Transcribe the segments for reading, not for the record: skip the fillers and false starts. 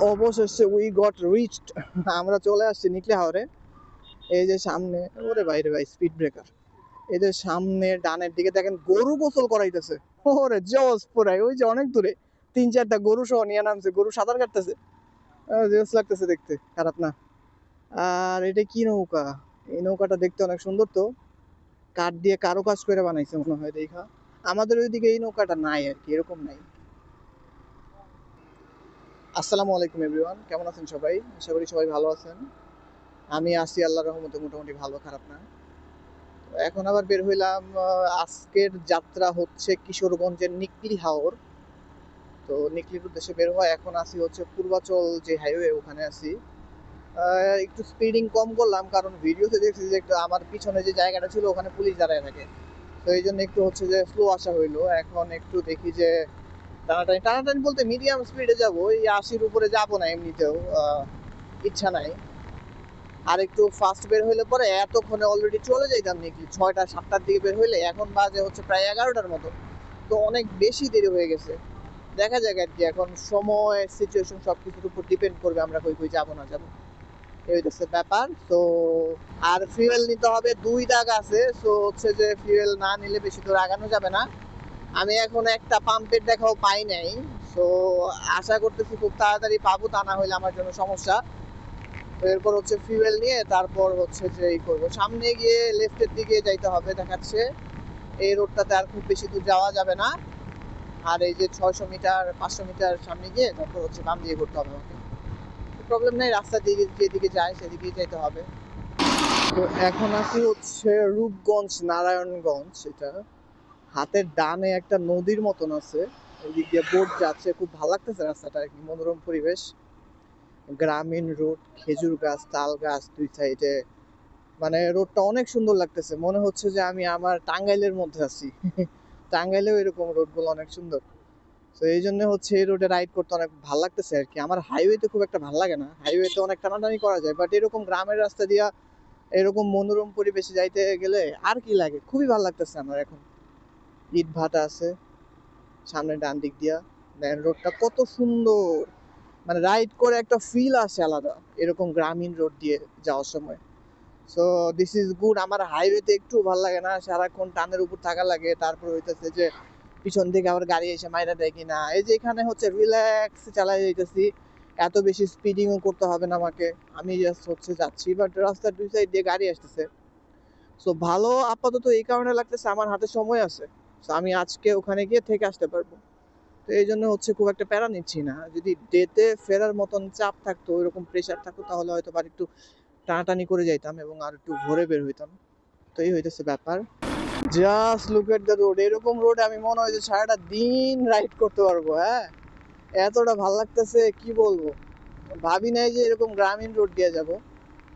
অবশেষে we got reached, আমরা চলে আসছি নিকলি হাওরে। এই যে সামনে, ওরে বাইরে ভাই স্পিড ব্রেকার। এই যে সামনে ডানের দিকে দেখেন গরু গোসল করাইতেছে। ওরে জস পুরাই, ওই যে অনেক দূরে 3-4টা গরু সহ নিয়ে নামছে, গরু সাঁতার কাটতেছে। জস লাগতেছে দেখতে, খারাপ না। আর এটা কি নৌকা? এই নৌকাটা দেখতে অনেক সুন্দর তো, কাঠ দিয়ে কারুকাজ করে বানাইছে মনে হয় দেখা। আমাদের ওইদিকে এই নৌকাটা নাই আর কি, এরকম নাই। আসসালামু আলাইকুম এভরিওয়ান, কেমন আছেন সবাই? আশা করি সবাই ভালো আছেন। আমি আছি আল্লাহর রহমতে, মোটামুটি ভালো, খারাপ না। তো এখন আবার বের হইলাম। আজকের যাত্রা হচ্ছে কিশোরগঞ্জের নিকলি হাওর। তো নিকলির উদ্দেশ্যে বের হয়। এখন আসি হচ্ছে পূর্বাচল যে হাইওয়ে, ওখানে আছি। একটু স্পিডিং কম করলাম, কারণ ভিডিওতে দেখছি যে একটু আমার পিছনে যে জায়গাটা ছিল ওখানে পুলিশ দাঁড়ায় থাকে। তো এই জন্য একটু হচ্ছে যে স্লো আসা হইলো। এখন একটু দেখি যে টানাটানি টানাটানি বলতে মিডিয়াম স্পিডে যাবো, এই 80-র উপরে যাবো না এমনিতেও, ইচ্ছা নাই। আর একটু ফাস্ট বের হইলে পরে এতক্ষণে অলরেডি চলে যাইতাম নাকি 6টা 7টার দিকে বের হইলে, এখন বাজে হচ্ছে প্রায় 11টার মতো। তো অনেক বেশি দেরি হয়ে গেছে। দেখা যাক আর কি, এখন সময় সিচুয়েশন সব কিছুর উপর ডিপেন্ড করবে আমরা কই কই যাবো না যাবো, এই হচ্ছে ব্যাপার। তো আর ফিউয়েল নিতে হবে, 2 দাগ আছে। সো হচ্ছে যে ফিউয়েল না নিলে বেশি দূর আগানো যাবে না। আমি এখন একটা পাম্পের দেখাও পাই নাই। সো আশা করতেছি খুব তাড়াতাড়ি পাবো, তা না হলে আমার জন্য সমস্যা। তো এরপর হচ্ছে ফিউয়েল নিয়ে তারপর হচ্ছে যে এই করবো, সামনে গিয়ে লেফটের দিকে যাইতে হবে দেখাচ্ছে। এই রোডটাতে আর খুব বেশি দূর যাওয়া যাবে না। আর এই যে 600 মিটার 500 মিটার সামনে গিয়ে তারপর হচ্ছে বাম দিয়ে ঘুরতে হবে আমাকে। প্রবলেম নেই, রাস্তার দিকে যেদিকে যায় সেদিকেই যেতে হবে। তো এখন আছি হচ্ছে রূপগঞ্জ নারায়ণগঞ্জ। এটা হাতের ডানে একটা নদীর মতন আছে, ওইদিক দিয়ে বোট যাচ্ছে, খুব ভালো লাগতেছে রাস্তাটা, কি মনোরম পরিবেশ। গ্রামীণ রোড, খেজুর গাছ তাল গাছ দুই সাইডে, মানে রোডটা অনেক সুন্দর লাগতেছে, মনে হচ্ছে যে আমি আমার টাঙ্গাইলের মধ্যে আছি। টাঙ্গাইলেও এরকম রোডগুলো অনেক সুন্দর। তো এই জন্য হচ্ছে এই রোডে রাইড করতে অনেক ভালো লাগতেছে আর কি। আমার হাইওয়েতে খুব একটা ভালো লাগে না, হাইওয়েতে অনেক টানাটানি করা যায়, বাট এরকম গ্রামের রাস্তা দিয়া এরকম মনোরম পরিবেশে যাইতে গেলে আর কি লাগে, খুবই ভালো লাগতেছে আমার এখন। ইট ভাটা আছে সামনে ডান দিক দিয়া, দেন রোডটা কত সুন্দর, মানে রাইড করে একটা ফিল আসে আলাদা এরকম গ্রামীণ রোড দিয়ে যাওয়ার সময়। So this is good. আমার হাইওয়েতে একটু ভালো লাগে না, সারাক্ষণ টানের উপর থাকা লাগে, তারপর হইতেছে যে পিছন থেকে আবার গাড়ি এসে মাইরা দেয় কিনা। এই যে এখানে হচ্ছে রিল্যাক্স চালাই যাইতেছি, এত বেশি স্পিডিংও করতে হবে না আমাকে, আমি জাস্ট হচ্ছে যাচ্ছি, বাট রাস্তার দুই সাইড দিয়ে গাড়ি আসতেছে। সো ভালো আপাতত এই কারণে লাগতেছে আমার হাতে সময় আছে। সো আমি আজকে ওখানে গিয়ে থেকে আসতে পারবো। তো এই জন্য হচ্ছে খুব একটা প্যারা নিচ্ছি না। যদি ডেতে ফেরার মতন চাপ থাকতো, ওইরকম প্রেশার থাকতো, তাহলে হয়তো আর একটু টানাটানি করে যাইতাম এবং আর একটু ভোরে বের হইতাম। তো এই হইতেছে ব্যাপার। Just look at the road, এরকম রোড আমি মনে হয় যে সারাটা দিন রাইড করতে পারবো। হ্যাঁ, এতটা ভাল লাগতেছে কি বলবো। ভাবি নাই যে এরকম গ্রামীণ রোড দিয়ে যাব।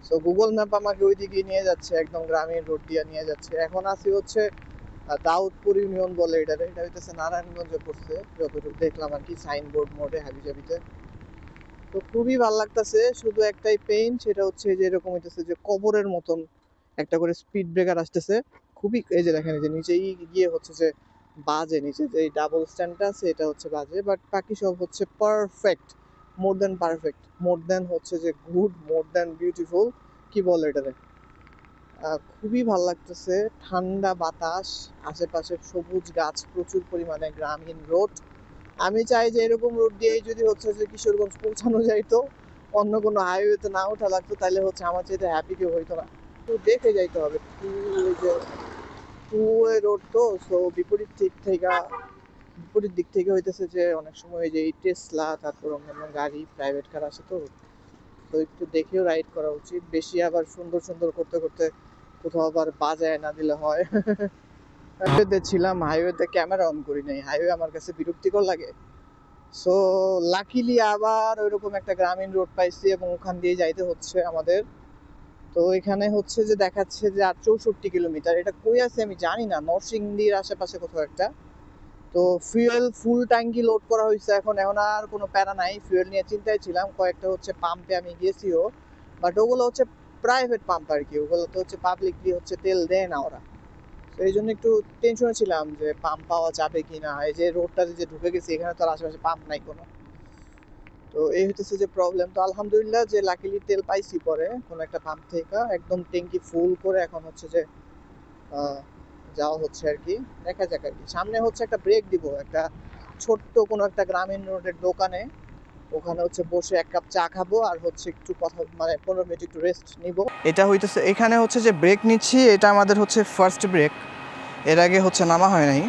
সো গুগল ম্যাপ আমাকে ওই দিকে নিয়ে যাচ্ছে, একদম গ্রামীণ রোড দিয়ে নিয়ে যাচ্ছে। এখন আসি হচ্ছে দাউদপুর ইউনিয়ন বলে, এটা হইতেছে নারায়ণগঞ্জে পড়ছে যতটুকু দেখলাম আর কি, সাইনবোর্ড মোড়ে হাবিজাবিতে। তো খুবই ভালো লাগতেছে, শুধু একটাই পেইন, সেটা হচ্ছে যে এরকম হইতেছে যে কবরের মতন একটা করে স্পিড ব্রেকার আসতেছে। খুবই, এই যে দেখেন, এই যে নিচেই গিয়ে হচ্ছে যে বাজে, নিচে যে ডাবল স্ট্যান্ডটা আছে এটা হচ্ছে বাজে, বাট বাকি সব হচ্ছে পারফেক্ট। মোর দেন পারফেক্ট, মোর দেন হচ্ছে যে গুড, মোর দেন বিউটিফুল, কি বলে এটাতে। খুবই ভালো লাগতেছে, ঠান্ডা বাতাস, আশেপাশে সবুজ গাছ প্রচুর পরিমাণে, গ্রামীণ রোড। আমি চাই যে এরকম রোড দিয়েই যদি হচ্ছে যে কিশোরগঞ্জ পৌঁছানো যাইতো, অন্য কোনো হাইওয়েতে না ওঠা লাগতো, তাহলে হচ্ছে আমার চাইতে হ্যাপি কেউ হইতো না। তো দেখে যাইতে হবে, ওই যে টু ওয়ে রোড তো, সো বিপরীত দিক থেকে হইতেছে যে অনেক সময় যে এই টেসলা, তারপর অন্যান্য গাড়ি প্রাইভেট কার আসে, তো তো একটু দেখেও রাইড করা উচিত। বেশি আবার সুন্দর সুন্দর করতে করতে কোথাও আবার বাজায় না দিলে হয়। হাইওয়েতে ছিলাম, হাইওয়েতে ক্যামেরা অন করি নাই, হাইওয়ে আমার কাছে বিরক্তিকর লাগে। সো লাকিলি আবার ওইরকম একটা গ্রামীণ রোড পাইছি এবং ওখান দিয়ে যাইতে হচ্ছে আমাদের। তো এখানে হচ্ছে যে দেখাচ্ছে যে আর 64 কিলোমিটার, এটা কই আছে আমি জানি না, নরসিংদীর আশেপাশে কোথাও একটা। তো ফুয়েল ফুল ট্যাঙ্কি লোড করা হয়েছে, এখন এখন আর কোনো প্যারা নাই। ফুয়েল নিয়ে চিন্তায় ছিলাম, কয়েকটা হচ্ছে পাম্পে আমি গেছিও, বাট ওগুলো হচ্ছে প্রাইভেট পাম্প আর কি, ওগুলোতে হচ্ছে পাবলিকলি হচ্ছে তেল দেয় না ওরা। তো এই জন্য একটু টেনশনে ছিলাম যে পাম্প পাওয়া যাবে কি না। এই যে রোডটাতে যে ঢুকে গেছি, এখানে তো আর আশেপাশে পাম্প নাই কোনো। তো এই হইতেছে যে প্রবলেম। তো আলহামদুলিল্লাহ যে লাকিলি তেল পাইছি পরে কোনো একটা পাম্প থেকে, একদম ট্যাঙ্কি ফুল করে এখন হচ্ছে যে আহ, যাওয়া হচ্ছে আর কি। দেখা যাক আর কি। সামনে হচ্ছে একটা ব্রেক দিব একটা ছোট্ট কোনো একটা গ্রামীণ রোডের দোকানে, ওখানে হচ্ছে বসে এক কাপ চা খাবো আর হচ্ছে একটু কথা মানে 15 মিনিট একটু রেস্ট নিব। এটা হইতেছে এখানে হচ্ছে যে ব্রেক নিচ্ছি, এটা আমাদের হচ্ছে ফার্স্ট ব্রেক, এর আগে হচ্ছে নামা হয় নাই।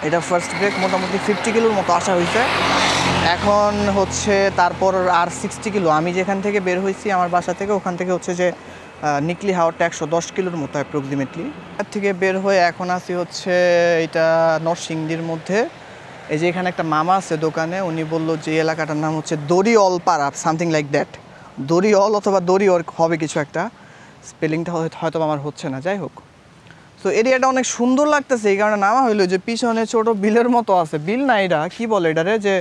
এটা ফার্স্ট ব্রেক, মোটামুটি 50 কিলোর মতো আসা হয়েছে। এখন হচ্ছে তারপর আর 60 কিলো, আমি যেখান থেকে বের হয়েছি আমার বাসা থেকে, ওখান থেকে হচ্ছে যে নিকলি হাওড়টা 110 কিলোর মতো অ্যাপ্রক্সিমেটলি। তার থেকে বের হয়ে এখন আসি হচ্ছে এটা নরসিংদীর মধ্যে। এই যে এখানে একটা মামা আছে দোকানে, উনি বললো যে এলাকাটার নাম হচ্ছে দড়িঅল পাড়া, সামথিং লাইক দ্যাট। দড়িঅল অথবা দড়িঅর হবে কিছু একটা, স্পেলিংটা হয়তো আমার হচ্ছে না, যাই হোক। তো এরিয়াটা অনেক সুন্দর লাগতেছে, এই কারণে নামা হইলো। যে পিছনে ছোট বিলের মতো আছে, বিল না এটা কি বলে এটারে, যে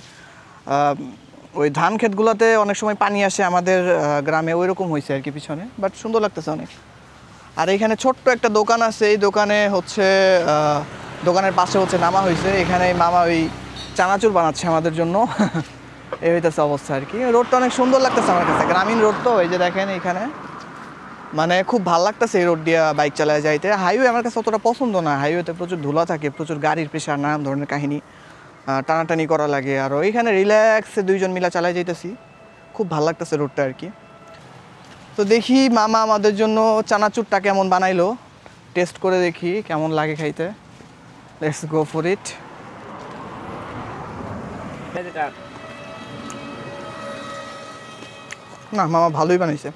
ওই ধান ক্ষেতগুলোতে অনেক সময় পানি আসে আমাদের গ্রামে, ওই রকম হয়েছে আর কি পিছনে, বাট সুন্দর লাগতেছে অনেক। আর এখানে ছোট্ট একটা দোকান আছে, এই দোকানে হচ্ছে দোকানের পাশে হচ্ছে নামা হয়েছে, এখানে মামা ওই চানাচুর বানাচ্ছে আমাদের জন্য। এই হইতেছে অবস্থা আর কি। রোডটা অনেক সুন্দর লাগতেছে আমার কাছে, গ্রামীণ রোড তো, এই যে দেখেন এখানে মানে খুব ভালো লাগতেছে এই রোড দিয়ে বাইক চালায় যাইতে। হাইওয়ে আমার কাছে অতটা পছন্দ না, হাইওয়েতে প্রচুর ধুলা থাকে, প্রচুর গাড়ির প্রেশার, নানান ধরনের কাহিনী, টানাটানি করা লাগে। আর ওইখানে রিল্যাক্সে দুইজন মিলা চালাই যাইতেছি, খুব ভালো লাগতেছে রোডটা আর কি। তো দেখি মামা আমাদের জন্য চানাচুরটা কেমন বানাইলো, টেস্ট করে দেখি কেমন লাগে খাইতে। Let's go for it. না মামা ভালোই বানাইছে।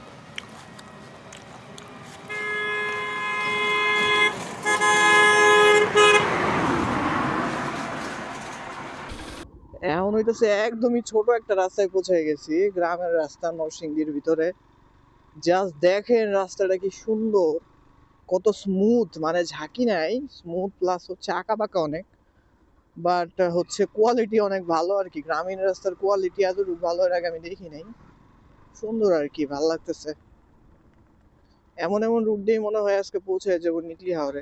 এখন হইতেছে একদমই ছোট একটা রাস্তায় পৌঁছে গেছি, গ্রামের রাস্তা নরসিংদীর ভিতরে। জাস্ট দেখেন রাস্তাটা কি সুন্দর, কত স্মুথ, মানে ঝাঁকি নাই, স্মুথ প্লাস হচ্ছে আঁকা বাঁকা অনেক, বাট হচ্ছে কোয়ালিটি অনেক ভালো আর কি। গ্রামীণ রাস্তার কোয়ালিটি এতটুকু ভালো এর আগে আমি দেখি নাই। সুন্দর আর কি, ভালো লাগতেছে। এমন এমন রুট দিয়ে মনে হয় আজকে পৌঁছে যাবো নিকলি হাওরে,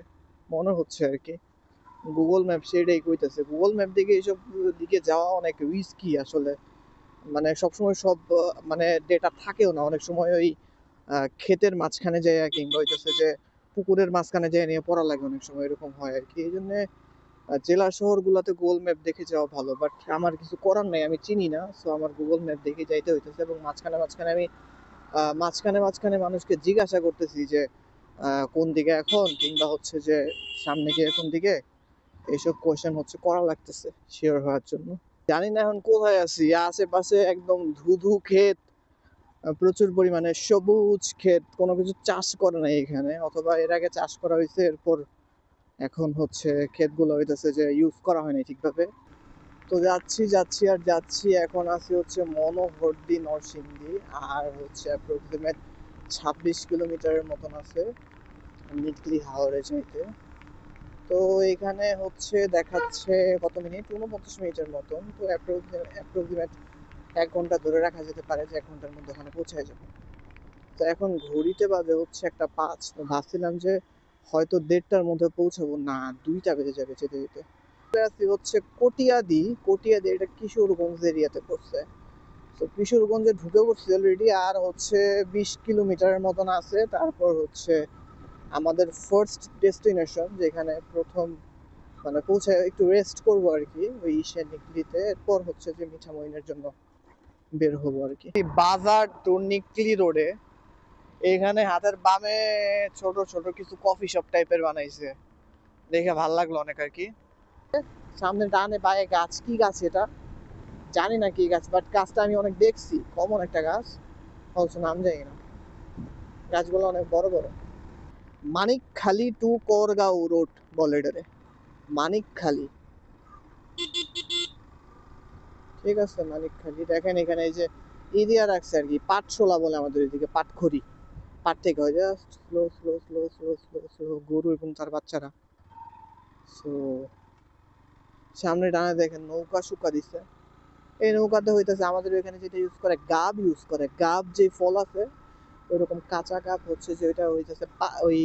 মনে হচ্ছে আর কি। গুগল ম্যাপ সেটাই কইতেছে, গুগল ম্যাপ দিকে এইসব দিকে যাওয়া অনেক রিস্কি আসলে। মানে সবসময় সব মানে ডেটা থাকেও না, অনেক সময় ওই ক্ষেতের মাঝখানে যায় কিংবা হইতেছে যে পুকুরের মাঝখানে যায় নিয়ে পড়া লাগে, অনেক সময় এরকম হয় আর কি। এই জন্য জেলা শহরগুলোতে গুগল ম্যাপ দেখে যাওয়া ভালো, বাট আমার কিছু করার নেই, আমি চিনি না, সো আমার গুগল ম্যাপ দেখে যাইতে হইতেছে। এবং মাঝখানে মাঝখানে আমি মাঝখানে মাঝখানে মানুষকে জিজ্ঞাসা করতেছি যে কোন দিকে এখন, কিংবা হচ্ছে যে সামনে গিয়ে কোন দিকে, এইসব কোয়েশ্চেন হচ্ছে করা লাগতেছে শিওর হওয়ার জন্য। জানি না এখন কোথায় আছি, আশেপাশে একদম ধুধু ক্ষেত, প্রচুর পরিমাণে সবুজ ক্ষেত, কোনো কিছু চাষ করে নাই এখানে, অথবা এর আগে চাষ করা হয়েছে, এরপর এখন হচ্ছে ক্ষেতগুলো হইতেছে যে ইউজ করা হয়নি ঠিকভাবে। তো যাচ্ছি যাচ্ছি আর যাচ্ছি, এখন আছি হচ্ছে মনোহরদী নরসিংদী, আর হচ্ছে অ্যাপ্রক্সিমেট 26 কিলোমিটারের মতন আছে নিকলি হাওরে যাইতে। তো এখানে হচ্ছে দেখাচ্ছে কত মিনিট, 49 মিনিটের মতন। তো অ্যাপ্রক্সিমেট 1 ঘন্টা ধরে রাখা যেতে পারে যে 1 ঘন্টার মধ্যে ওখানে পৌঁছে যাবে। তো এখন ঘড়িতে বাজে হচ্ছে 1টা 5, তো ভাবছিলাম যে হয়তো 1:30টার মধ্যে পৌঁছাবো, না 2টা বেজে যাবে যেতে যেতে। আছি হচ্ছে কটিয়াদি, কটিয়াদি এটা কিশোরগঞ্জ এরিয়াতে পড়ছে। তো কিশোরগঞ্জে ঢুকে পড়ছি অলরেডি, আর হচ্ছে 20 কিলোমিটারের মতন আছে, তারপর হচ্ছে আমাদের ফার্স্ট ডেস্টিনেশন, যেখানে প্রথম মানে পৌঁছে একটু রেস্ট করবো আর কি ওই ঈশা নিকলিতে। এরপর হচ্ছে যে মিঠামইনের জন্য বের হবো আর কি। বাজার টু নিকলি রোডে এখানে হাতের বামে ছোট ছোট কিছু কফি শপ টাইপের বানাইছে, দেখে ভাল লাগলো অনেক আর কি। সামনে ডানে বায়ে গাছ, কি গাছ এটা জানি না কি গাছ, বাট গাছটা আমি অনেক দেখছি, কমন একটা গাছ, অবশ্য নাম জানি না। গাছগুলো অনেক বড় বড়। মানিকখালী টু করগাঁও রোড বলে এটারে, মানিকখালী। ঠিক আছে মানিকখালী। দেখেন এখানে এই যে এরিয়া রাখছে আর কি, পাটশোলা বলে আমাদের এদিকে, পাটখড়ি, পাট থেকে হয়। Just slow slow slow slow slow slow গরু এবং তার বাচ্চারা। সো সামনে ডানে দেখেন নৌকা শুকা দিচ্ছে, এই নৌকাতে হইতেছে আমাদের এখানে যেটা ইউজ করে, গাব ইউজ করে, গাব যে ফল আছে ওইরকম কাঁচা গাব হচ্ছে যে ওইটা হইতেছে ওই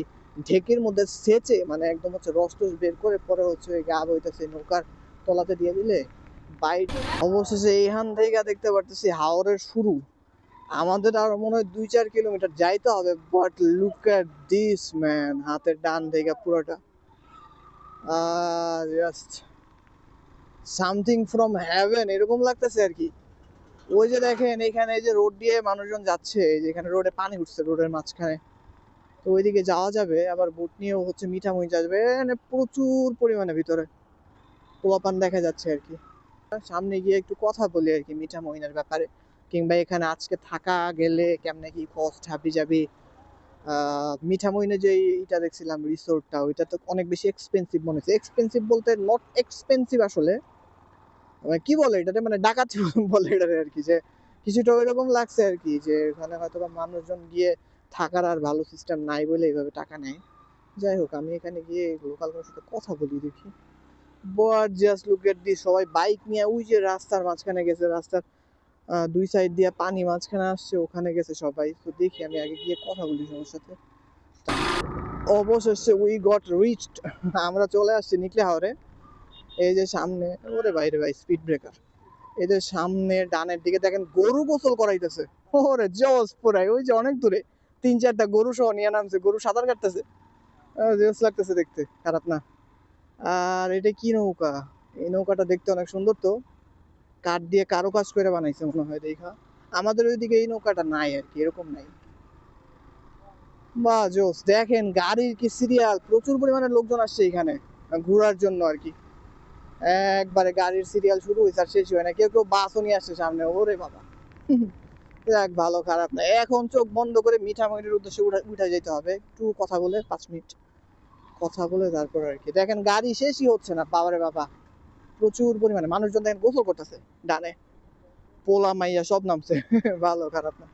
ঢেকির মধ্যে সেচে, মানে একদম হচ্ছে রস টস বের করে পরে হচ্ছে ওই গাব হইতেছে নৌকার তলাতে দিয়ে দিলে বাইট। অবশেষে এইখান থেকে দেখতে পারতেছি হাওরের শুরু। আমাদের আরো মনে হয় 2-4 কিলোমিটার যাইতে হবে, but look at this man, হাতের ডান থেকে পুরোটা জাস্ট সামথিং ফ্রম হেভেন এরকম লাগতেছে আর কি। ওই যে দেখেন এখানে যে রোড দিয়ে মানুষজন যাচ্ছে, যেখানে রোডে পানি উঠছে রোডের মাঝখানে, তো ওইদিকে যাওয়া যাবে। আবার বোট নিয়েও হচ্ছে মিঠামই যাবে, মানে প্রচুর পরিমাণে ভিতরে পোলাপান দেখা যাচ্ছে আর কি। সামনে গিয়ে একটু কথা বলি আর কি মিঠামইনের ব্যাপারে, কিংবা এখানে আজকে থাকা গেলে কেমনে কি কস্ট হাবি যাবি। মিঠামইনে যে এটা দেখছিলাম রিসোর্টটা, ওইটা তো অনেক বেশি এক্সপেন্সিভ মনে হচ্ছে। এক্সপেন্সিভ বলতে নট এক্সপেন্সিভ আসলে, মানে কি বলে এটাতে, মানে ডাকাতি বলে এটাতে আর কি, যে কিছুটা ওইরকম লাগছে আর কি, যে এখানে হয়তো বা মানুষজন গিয়ে থাকার আর ভালো সিস্টেম নাই বলে এইভাবে টাকা নেয়। যাই হোক, আমি এখানে গিয়ে লোকাল কারোর সাথে কথা বলি দেখি। But just look at this, সবাই বাইক নিয়ে ওই যে রাস্তার মাঝখানে গেছে, রাস্তার দুই সাইড দিয়ে পানি মাঝখানে আসছে, ওখানে গেছে সবাই। তো দেখি আমি আগে গিয়ে কথা বলি সবার সাথে। অবশেষে উই গট রিচড, আমরা চলে আসছি নিকলে হাওরে। এই যে সামনে, ওরে বাইরে ভাই স্পিড ব্রেকার। এই যে সামনে ডানের দিকে দেখেন গরু গোসল করাইতেছে। ওরে জস পুরাই, ওই যে অনেক দূরে 3-4টা গরু সহ নিয়ে নামছে, গরু সাঁতার কাটতেছে। জস লাগতেছে দেখতে, খারাপ না। আর এটা কি নৌকা? এই নৌকাটা দেখতে অনেক সুন্দর তো, কাঠ দিয়ে কারুকাজ করে বানাইছে মনে হয় দেখা। আমাদের ওইদিকে এই নৌকাটা নাই আর কি, এরকম নাই। বাহ জোস, দেখেন গাড়ির কি সিরিয়াল, প্রচুর পরিমাণে লোকজন আসছে এখানে ঘোরার জন্য আর কি। একবারে গাড়ির সিরিয়াল শুরু হয়েছে আর শেষ হয় না, কেউ কেউ বাসও নিয়ে আসছে সামনে, ওরে বাবা। যাক, ভালো খারাপ না। এখন চোখ বন্ধ করে মিঠামইনের উদ্দেশ্যে উঠে যেতে হবে, একটু কথা বলে 5 মিনিট কথা বলে তারপর আর কি। দেখেন গাড়ি শেষই হচ্ছে না, বাবারে বাবা, প্রচুর পরিমাণে মানুষজন দেখেন গোসল করতেছে ডানে, পোলা মাইয়া সব নামছে। ভালো খারাপ না।